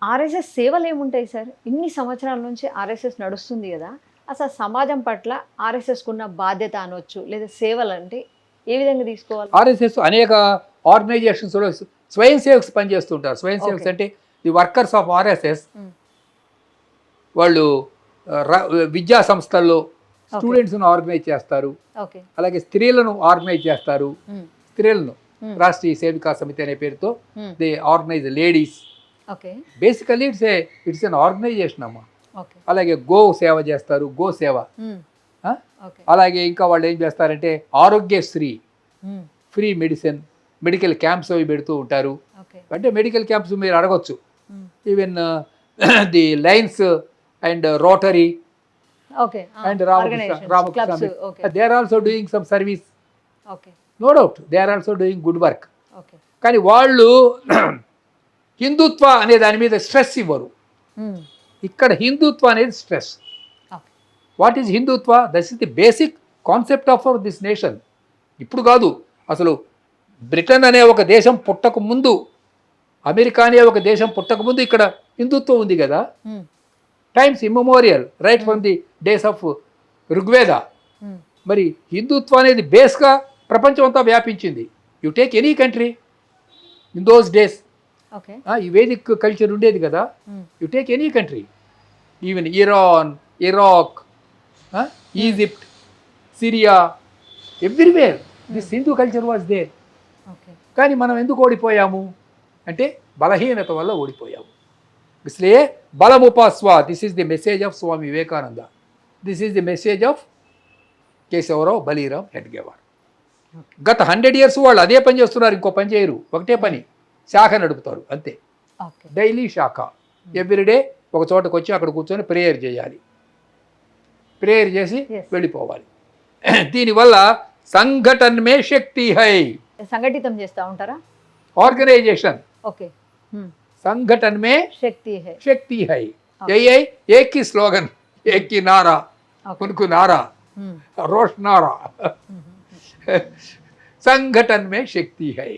RSS సేవలు ఏముంటాయి sir? ఇన్ని సంవత్సరాల నుంచి ఆర్ఎస్ఎస్ నడుస్తుంది కదా! అసలు సమాజం పట్ల ఆర్ఎస్ఎస్‌కున్న బాధ్యత అనొచ్చు. లేదా సేవలంటే ఏ విధంగా తీసుకోవాలి? ఆర్ఎస్ఎస్ అనేక ఆర్గనైజేషన్స్లో స్వయం సేవక్స్ పనిచేస్తుంటారు. స్వయం సేవక్స్ ఓకే. అంటే ది వర్కర్స్ ఆఫ్ ఆర్ఎస్ఎస్. హ్మ్. వాళ్ళు విద్యా సంస్థల్లో ఓకే. స్టూడెంట్స్ను ఆర్గనైజ్ చేస్తారు. ఓకే. అలాగే స్త్రీలను ఆర్గనైజ్ చేస్తారు. హ్మ్. స్త్రీలను హ్మ్. రాష్ట్రీయ సేవికా సమితి అనే పేరుతో hmm. They organize ladies. Okay. Basically it's an organization అమ్మా. ఓకే. అలాగే గో సేవ చేస్తారు, గో సేవ. హ్మ్. ఆ? ఓకే. అలాగే ఇంకా వాళ్ళు ఏం చేస్తారంటే ఆరోగ్యశ్రీ, హ్మ్. ఫ్రీ మెడిసిన్, మెడికల్ క్యాంప్స్ అవి పెడుతూ ఉంటారు. ఓకే. అంటే మెడికల్ క్యాంప్స్ మీరు అడగొచ్చు. Hmm. Even the Lions and Rotary okay. And organizations, Ramakrishna clubs. Okay. They are also doing some service. Okay. No doubt they are also doing good work. Okay. కానీ వాళ్ళు హిందుత్వ అనే దాని మీద స్ట్రెస్ ఇవ్వరు. హ్మ్. ఇక్కడ హిందుత్వ అనేది stress. Okay. What is Hindutva? That is the basic concept of this nation. ఇప్పుడు కాదు, అసలు బ్రిటన్ అనే ఒక దేశం పుట్టక ముందు, అమెరికా అనే ఒక దేశం పుట్టక ముందు ఇక్కడ హిందుత్వం ఉంది కదా. హ్మ్. Times immemorial, right from the days of Rigveda. హ్మ్. మరి హిందుత్వం అనేది బేస్గా ప్రపంచం అంతా వ్యాపించింది. You take any country in those days, okay. ఈ వేదిక్ కల్చర్ ఉండేది కదా. హ్మ్. You take any country, even Iran, Iraq, Egypt, Syria, everywhere this Hindu culture was there. Okay. కానీ మనం ఎందుకు ఓడిపోయాము అంటే బలహీనత వల్ల ఓడిపోయాము. ఇస్లియే బలముపాస్వ. This is the message of Swami Vivekananda. This is the message of Keshavrao Baliram Hedgewar. గత 100 years వాళ్ళు అదే పని చేస్తున్నారు, ఇంకో పని చేయరు. ఒకటే పని, శాఖ నడుపుతారు అంతే. ఓకే. డైలీ శాఖ. ఎవ్రీడే ఒక చోటకు వచ్చి అక్కడ కూర్చొని ప్రేయర్ చేయాలి, ప్రేయర్ చేసి Yes. వెళ్ళిపోవాలి. దీనివల్ల సంఘటన మే శక్తి హై. సంఘటితం చేస్తా ఉంటారా? Organization okay. హ్మ్. संगठन में శక్తి హై. शक्ति है. Okay. यही है, एक ही स्लोगन, एक ही नारा, ఓకే. उनको नारा, హ్మ్. रोश नारा. హ్మ్. संगठन में शक्ति है.